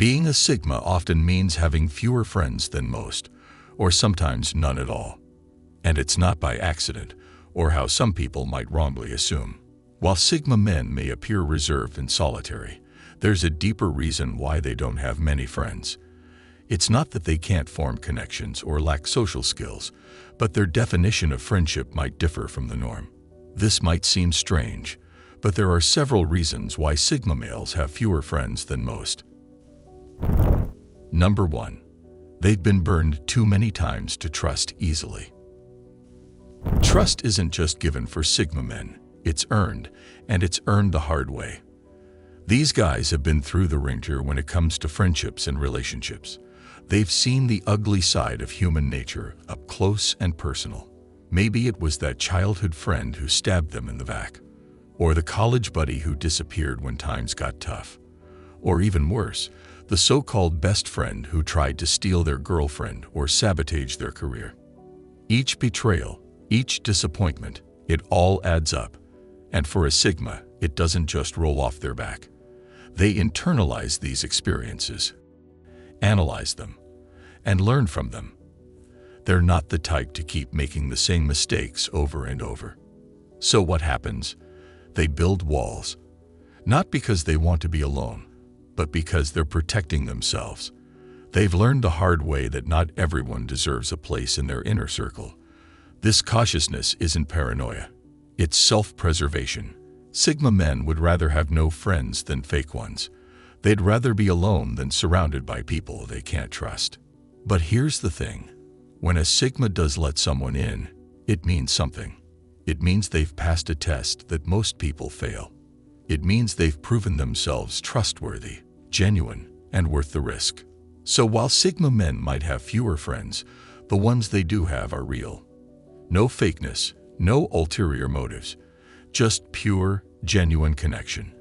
Being a Sigma often means having fewer friends than most, or sometimes none at all. And it's not by accident, or how some people might wrongly assume. While Sigma men may appear reserved and solitary, there's a deeper reason why they don't have many friends. It's not that they can't form connections or lack social skills, but their definition of friendship might differ from the norm. This might seem strange, but there are several reasons why Sigma males have fewer friends than most. Number 1. They've been burned too many times to trust easily. Trust isn't just given for Sigma men, it's earned, and it's earned the hard way. These guys have been through the ringer when it comes to friendships and relationships. They've seen the ugly side of human nature up close and personal. Maybe it was that childhood friend who stabbed them in the back, or the college buddy who disappeared when times got tough, or even worse, the so-called best friend who tried to steal their girlfriend or sabotage their career. Each betrayal, each disappointment, it all adds up. And for a Sigma, it doesn't just roll off their back. They internalize these experiences, analyze them, and learn from them. They're not the type to keep making the same mistakes over and over. So what happens? They build walls, not because they want to be alone, but because they're protecting themselves. They've learned the hard way that not everyone deserves a place in their inner circle. This cautiousness isn't paranoia. It's self-preservation. Sigma men would rather have no friends than fake ones. They'd rather be alone than surrounded by people they can't trust. But here's the thing. When a Sigma does let someone in, it means something. It means they've passed a test that most people fail. It means they've proven themselves trustworthy, genuine, and worth the risk. So while Sigma men might have fewer friends, the ones they do have are real. No fakeness, no ulterior motives, just pure, genuine connection.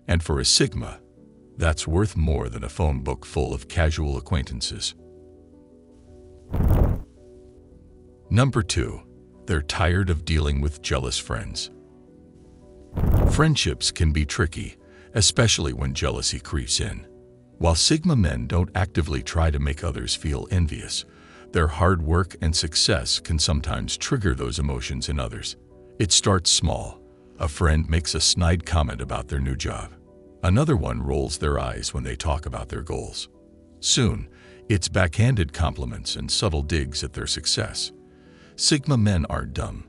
And for a Sigma, that's worth more than a phone book full of casual acquaintances. Number 2. They're tired of dealing with jealous friends. Friendships can be tricky, especially when jealousy creeps in. While Sigma men don't actively try to make others feel envious, their hard work and success can sometimes trigger those emotions in others. It starts small. A friend makes a snide comment about their new job. Another one rolls their eyes when they talk about their goals. Soon, it's backhanded compliments and subtle digs at their success. Sigma men aren't dumb.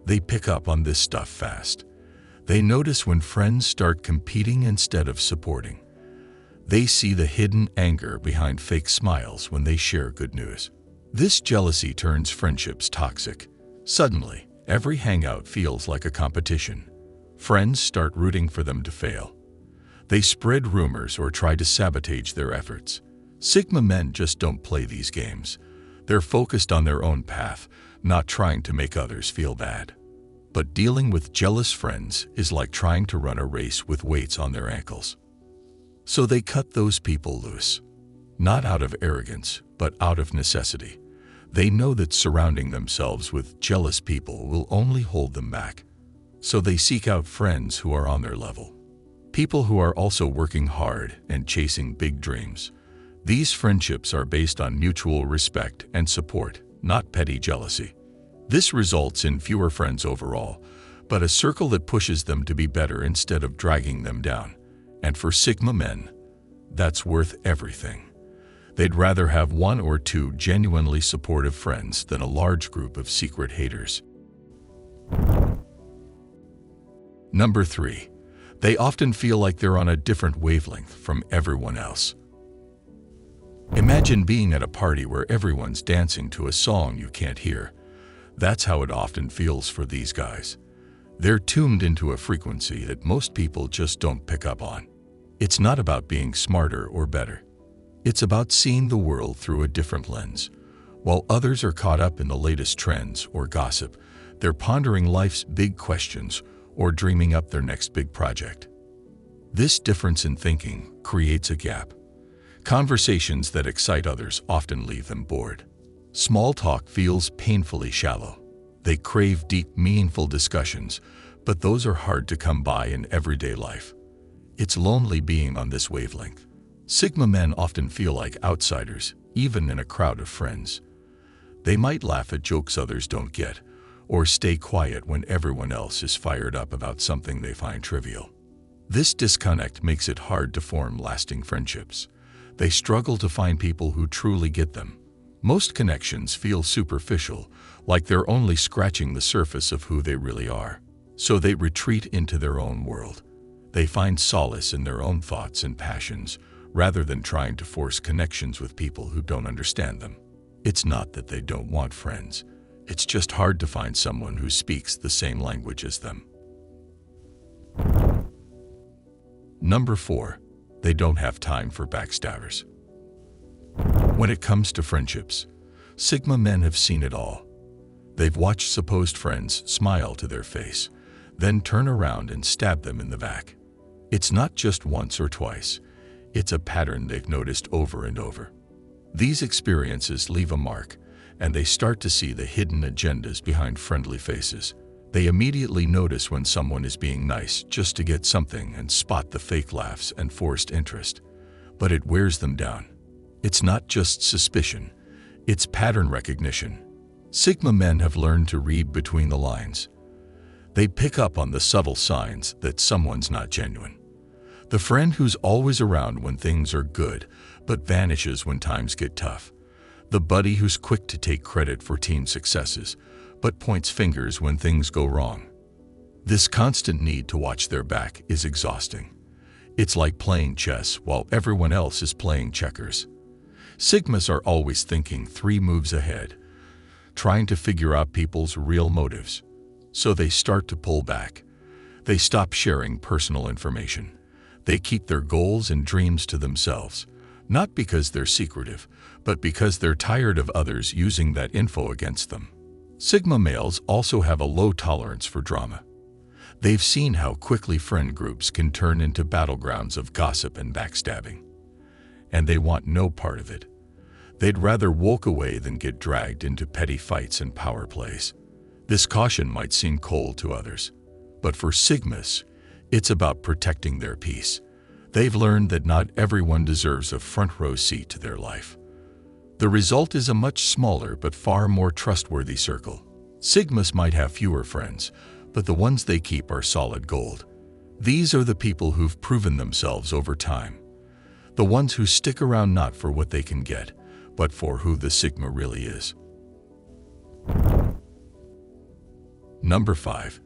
They pick up on this stuff fast. They notice when friends start competing instead of supporting. They see the hidden anger behind fake smiles when they share good news. This jealousy turns friendships toxic. Suddenly, every hangout feels like a competition. Friends start rooting for them to fail. They spread rumors or try to sabotage their efforts. Sigma men just don't play these games. They're focused on their own path, not trying to make others feel bad. But dealing with jealous friends is like trying to run a race with weights on their ankles. So they cut those people loose. Not out of arrogance, but out of necessity. They know that surrounding themselves with jealous people will only hold them back. So they seek out friends who are on their level. People who are also working hard and chasing big dreams. These friendships are based on mutual respect and support, not petty jealousy. This results in fewer friends overall, but a circle that pushes them to be better instead of dragging them down. And for Sigma men, that's worth everything. They'd rather have one or two genuinely supportive friends than a large group of secret haters. Number 3. They often feel like they're on a different wavelength from everyone else. Imagine being at a party where everyone's dancing to a song you can't hear. That's how it often feels for these guys. They're tuned into a frequency that most people just don't pick up on. It's not about being smarter or better. It's about seeing the world through a different lens. While others are caught up in the latest trends or gossip, they're pondering life's big questions or dreaming up their next big project. This difference in thinking creates a gap. Conversations that excite others often leave them bored. Small talk feels painfully shallow. They crave deep, meaningful discussions, but those are hard to come by in everyday life. It's lonely being on this wavelength. Sigma men often feel like outsiders, even in a crowd of friends. They might laugh at jokes others don't get, or stay quiet when everyone else is fired up about something they find trivial. This disconnect makes it hard to form lasting friendships. They struggle to find people who truly get them. Most connections feel superficial, like they're only scratching the surface of who they really are. So they retreat into their own world. They find solace in their own thoughts and passions, rather than trying to force connections with people who don't understand them. It's not that they don't want friends. It's just hard to find someone who speaks the same language as them. Number 4. They don't have time for backstabbers. When it comes to friendships, Sigma men have seen it all. They've watched supposed friends smile to their face, then turn around and stab them in the back. It's not just once or twice. It's a pattern they've noticed over and over. These experiences leave a mark, and they start to see the hidden agendas behind friendly faces. They immediately notice when someone is being nice just to get something and spot the fake laughs and forced interest. But it wears them down. It's not just suspicion, it's pattern recognition. Sigma men have learned to read between the lines. They pick up on the subtle signs that someone's not genuine. The friend who's always around when things are good, but vanishes when times get tough. The buddy who's quick to take credit for team successes, but points fingers when things go wrong. This constant need to watch their back is exhausting. It's like playing chess while everyone else is playing checkers. Sigmas are always thinking 3 moves ahead, trying to figure out people's real motives. So they start to pull back. They stop sharing personal information. They keep their goals and dreams to themselves, not because they're secretive, but because they're tired of others using that info against them. Sigma males also have a low tolerance for drama. They've seen how quickly friend groups can turn into battlegrounds of gossip and backstabbing. And they want no part of it. They'd rather walk away than get dragged into petty fights and power plays. This caution might seem cold to others, but for Sigmas, it's about protecting their peace. They've learned that not everyone deserves a front-row seat to their life. The result is a much smaller but far more trustworthy circle. Sigmas might have fewer friends, but the ones they keep are solid gold. These are the people who've proven themselves over time. The ones who stick around not for what they can get, but for who the Sigma really is. Number 5.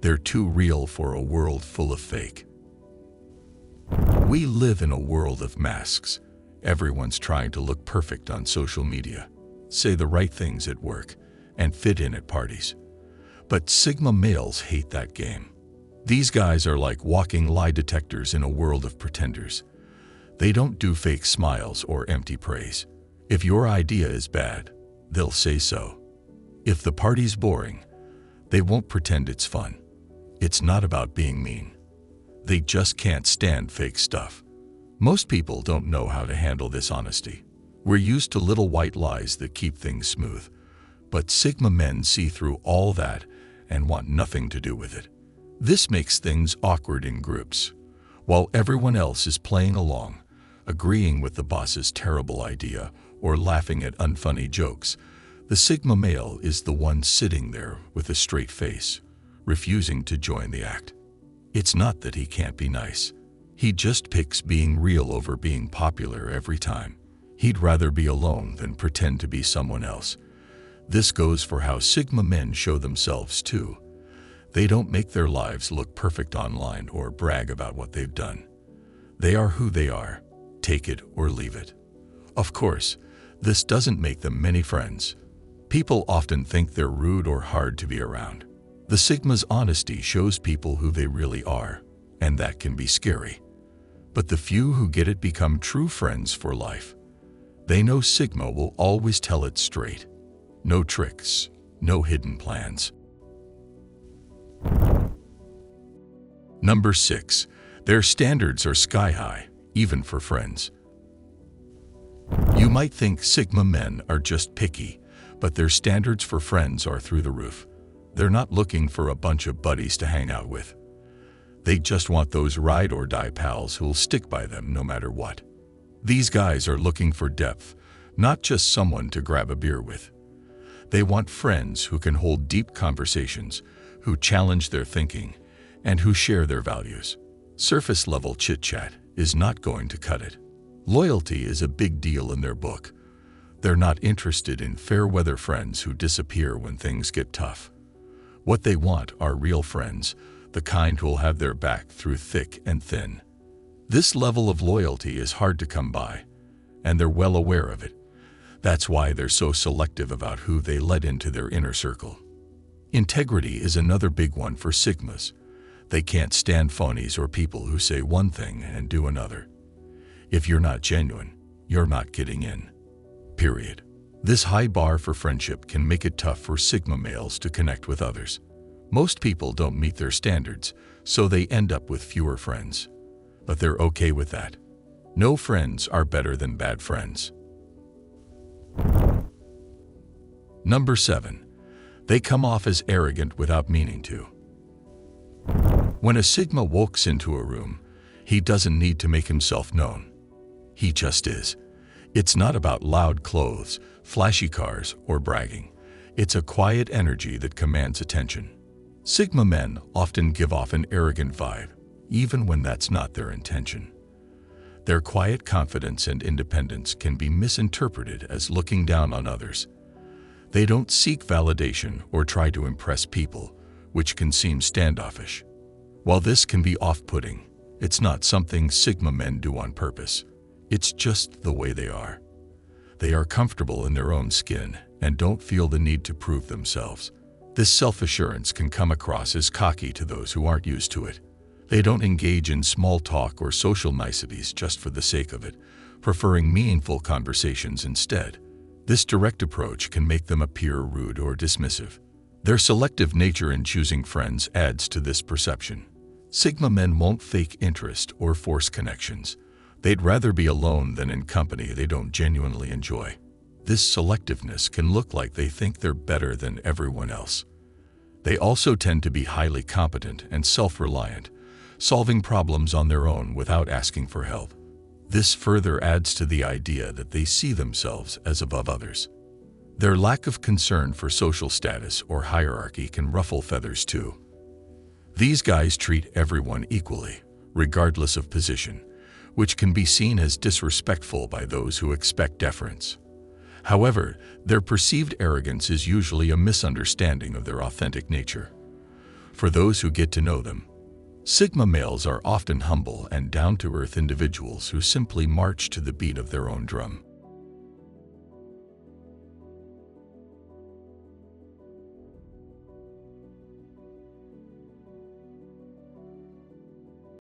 They're too real for a world full of fake. We live in a world of masks. Everyone's trying to look perfect on social media, say the right things at work, and fit in at parties. But Sigma males hate that game. These guys are like walking lie detectors in a world of pretenders. They don't do fake smiles or empty praise. If your idea is bad, they'll say so. If the party's boring, they won't pretend it's fun. It's not about being mean. They just can't stand fake stuff. Most people don't know how to handle this honesty. We're used to little white lies that keep things smooth. But Sigma men see through all that and want nothing to do with it. This makes things awkward in groups. While everyone else is playing along, agreeing with the boss's terrible idea or laughing at unfunny jokes, the Sigma male is the one sitting there with a straight face, refusing to join the act. It's not that he can't be nice. He just picks being real over being popular every time. He'd rather be alone than pretend to be someone else. This goes for how Sigma men show themselves too. They don't make their lives look perfect online or brag about what they've done. They are who they are, take it or leave it. Of course, this doesn't make them many friends. People often think they're rude or hard to be around. The Sigma's honesty shows people who they really are, and that can be scary. But the few who get it become true friends for life. They know Sigma will always tell it straight. No tricks, no hidden plans. Number 6. Their standards are sky high, even for friends. You might think Sigma men are just picky, but their standards for friends are through the roof. They're not looking for a bunch of buddies to hang out with. They just want those ride-or-die pals who'll stick by them no matter what. These guys are looking for depth, not just someone to grab a beer with. They want friends who can hold deep conversations, who challenge their thinking, and who share their values. Surface-level chit-chat is not going to cut it. Loyalty is a big deal in their book. They're not interested in fair-weather friends who disappear when things get tough. What they want are real friends, the kind who'll have their back through thick and thin. This level of loyalty is hard to come by, and they're well aware of it. That's why they're so selective about who they let into their inner circle. Integrity is another big one for Sigmas. They can't stand phonies or people who say one thing and do another. If you're not genuine, you're not getting in. Period. This high bar for friendship can make it tough for Sigma males to connect with others. Most people don't meet their standards, so they end up with fewer friends. But they're okay with that. No friends are better than bad friends. Number 7. They come off as arrogant without meaning to. When a Sigma walks into a room, he doesn't need to make himself known. He just is. It's not about loud clothes, flashy cars, or bragging. It's a quiet energy that commands attention. Sigma men often give off an arrogant vibe, even when that's not their intention. Their quiet confidence and independence can be misinterpreted as looking down on others. They don't seek validation or try to impress people, which can seem standoffish. While this can be off-putting, it's not something Sigma men do on purpose. It's just the way they are. They are comfortable in their own skin and don't feel the need to prove themselves. This self-assurance can come across as cocky to those who aren't used to it. They don't engage in small talk or social niceties just for the sake of it, preferring meaningful conversations instead. This direct approach can make them appear rude or dismissive. Their selective nature in choosing friends adds to this perception. Sigma men won't fake interest or force connections. They'd rather be alone than in company they don't genuinely enjoy. This selectiveness can look like they think they're better than everyone else. They also tend to be highly competent and self-reliant, solving problems on their own without asking for help. This further adds to the idea that they see themselves as above others. Their lack of concern for social status or hierarchy can ruffle feathers too. These guys treat everyone equally, regardless of position, which can be seen as disrespectful by those who expect deference. However, their perceived arrogance is usually a misunderstanding of their authentic nature. For those who get to know them, Sigma males are often humble and down-to-earth individuals who simply march to the beat of their own drum.